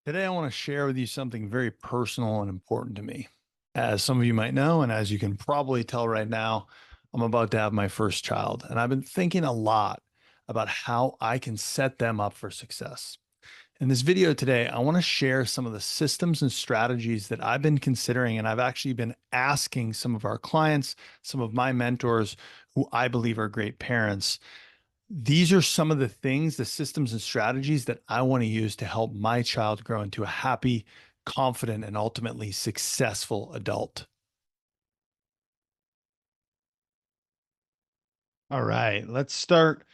Today, I want to share with you something very personal and important to me. As some of you might know, and as you can probably tell right now, I'm about to have my first child. And I've been thinking a lot about how I can set them up for success. In this video today, I want to share some of the systems and strategies that I've been considering. And I've actually been asking some of our clients, some of my mentors who I believe are great parents. These are some of the things, the systems and strategies that I want to use to help my child grow into a happy, confident, and ultimately successful adult. All right, let's start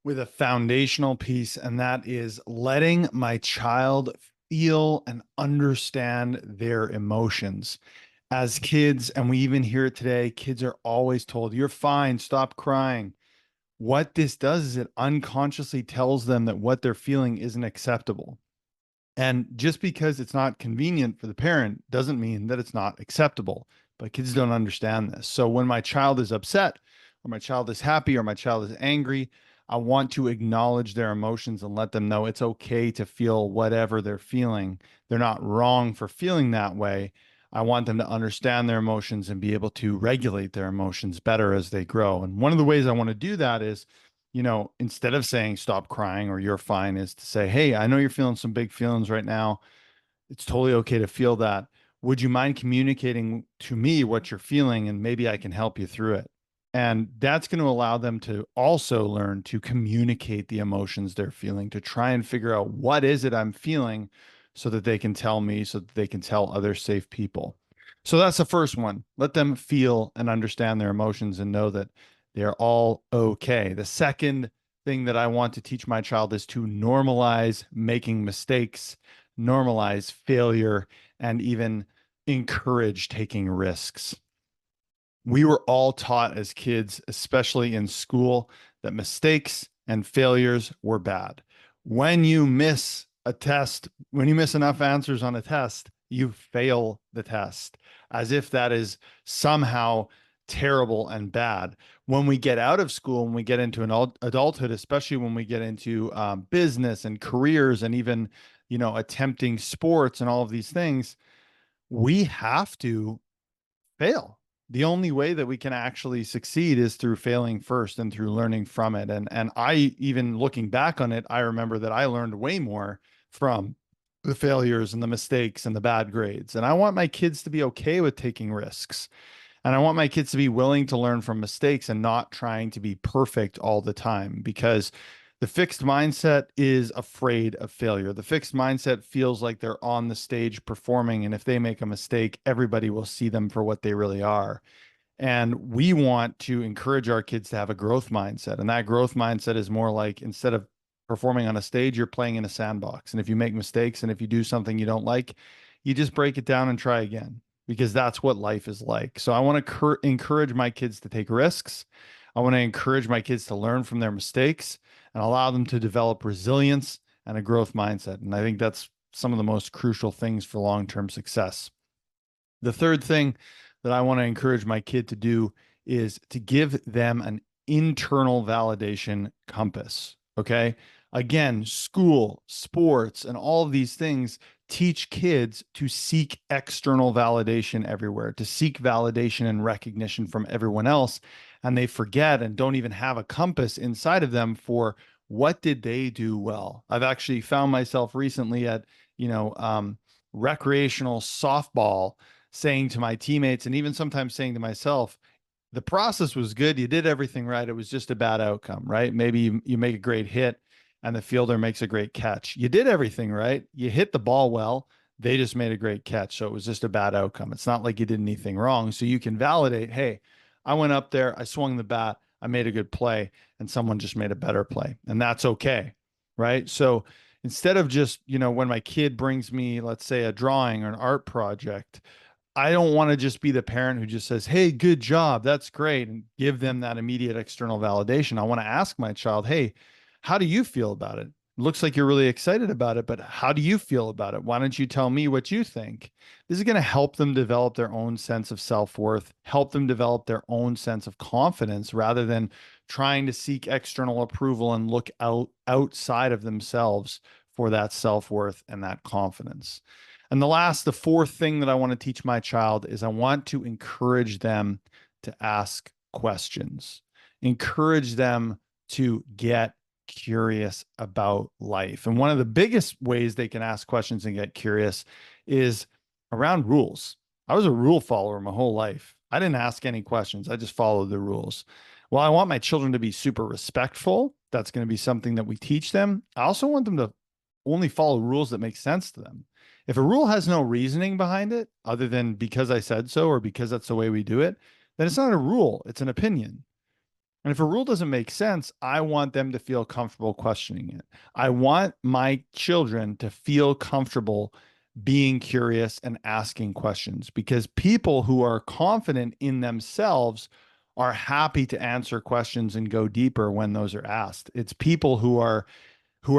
with a foundational piece, and that is letting my child feel and understand their emotions. As kids, and we even hear it today, kids are always told, "You're fine, stop crying." What this does is it unconsciously tells them that what they're feeling isn't acceptable. And just because it's not convenient for the parent doesn't mean that it's not acceptable. But kids don't understand this. So when my child is upset, or my child is happy, or my child is angry, I want to acknowledge their emotions and let them know it's okay to feel whatever they're feeling. They're not wrong for feeling that way. I want them to understand their emotions and be able to regulate their emotions better as they grow. And one of the ways I want to do that is, instead of saying stop crying or you're fine, is to say, hey, I know you're feeling some big feelings right now. It's totally okay to feel that. Would you mind communicating to me what you're feeling and maybe I can help you through it? And that's going to allow them to also learn to communicate the emotions they're feeling, to try and figure out what is it I'm feeling so that they can tell me, so that they can tell other safe people. So that's the first one. Let them feel and understand their emotions and know that they're all okay. The second thing that I want to teach my child is to normalize making mistakes, normalize failure, and even encourage taking risks. We were all taught as kids, especially in school, that mistakes and failures were bad. When you miss a test, when you miss enough answers on a test, you fail the test, as if that is somehow terrible and bad. When we get out of school and we get into an adulthood, especially when we get into business and careers and even, attempting sports and all of these things, we have to fail. The only way that we can actually succeed is through failing first and through learning from it. And I, even looking back on it, I remember that I learned way more from the failures and the mistakes and the bad grades. And I want my kids to be okay with taking risks. And I want my kids to be willing to learn from mistakes and not trying to be perfect all the time, because the fixed mindset is afraid of failure. The fixed mindset feels like they're on the stage performing. And if they make a mistake, everybody will see them for what they really are. And we want to encourage our kids to have a growth mindset. And that growth mindset is more like, instead of performing on a stage, you're playing in a sandbox. And if you make mistakes and if you do something you don't like, you just break it down and try again, because that's what life is like. So I want to encourage my kids to take risks. I want to encourage my kids to learn from their mistakes and allow them to develop resilience and a growth mindset. And I think that's some of the most crucial things for long-term success. The third thing that I want to encourage my kid to do is to give them an internal validation compass. Okay. Again, school, sports, and all of these things teach kids to seek external validation everywhere, to seek validation and recognition from everyone else. And they forget and don't even have a compass inside of them for what did they do well. I've actually found myself recently at, you know, um, recreational softball, saying to my teammates and even sometimes saying to myself, the process was good. You did everything right. It was just a bad outcome, right? Maybe you make a great hit and the fielder makes a great catch. You did everything right. You hit the ball well. They just made a great catch. So it was just a bad outcome. It's not like you did anything wrong. So you can validate, hey, I went up there, I swung the bat, I made a good play, and someone just made a better play. And that's okay. Right. So instead of just, when my kid brings me, let's say, a drawing or an art project, I don't want to just be the parent who just says, hey, good job, that's great, and give them that immediate external validation. I want to ask my child, hey, how do you feel about it? It looks like you're really excited about it, but how do you feel about it? Why don't you tell me what you think? This is going to help them develop their own sense of self-worth, help them develop their own sense of confidence rather than trying to seek external approval and look outside of themselves for that self-worth and that confidence. And the fourth thing that I want to teach my child is I want to encourage them to ask questions, encourage them to get curious about life. And one of the biggest ways they can ask questions and get curious is around rules. I was a rule follower my whole life. I didn't ask any questions. I just followed the rules. Well, I want my children to be super respectful. That's going to be something that we teach them. I also want them to only follow rules that make sense to them. If a rule has no reasoning behind it, other than because I said so or because that's the way we do it, then it's not a rule, it's an opinion. And if a rule doesn't make sense, I want them to feel comfortable questioning it. I want my children to feel comfortable being curious and asking questions, because people who are confident in themselves are happy to answer questions and go deeper when those are asked. It's people who are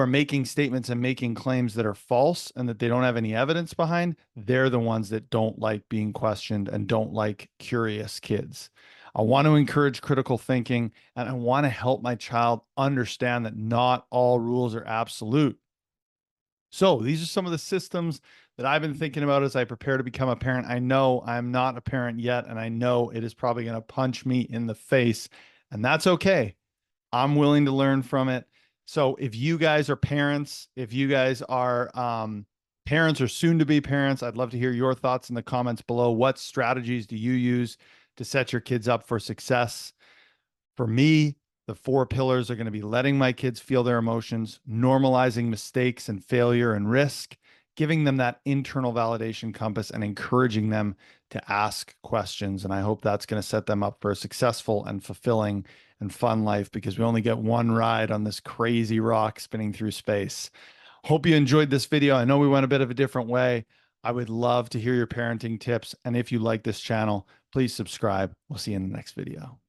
making statements and making claims that are false and that they don't have any evidence behind. They're the ones that don't like being questioned and don't like curious kids. I want to encourage critical thinking, and I want to help my child understand that not all rules are absolute. So these are some of the systems that I've been thinking about as I prepare to become a parent. I know I'm not a parent yet, and I know it is probably going to punch me in the face, and that's okay. I'm willing to learn from it. So if you guys are parents, if you guys are parents or soon to be parents, I'd love to hear your thoughts in the comments below. What strategies do you use to set your kids up for success? For me, the 4 pillars are going to be letting my kids feel their emotions, normalizing mistakes and failure and risk, giving them that internal validation compass, and encouraging them to ask questions. And I hope that's going to set them up for a successful and fulfilling and fun life, because we only get one ride on this crazy rock spinning through space. Hope you enjoyed this video. I know we went a bit of a different way. I would love to hear your parenting tips. And if you like this channel, please subscribe. We'll see you in the next video.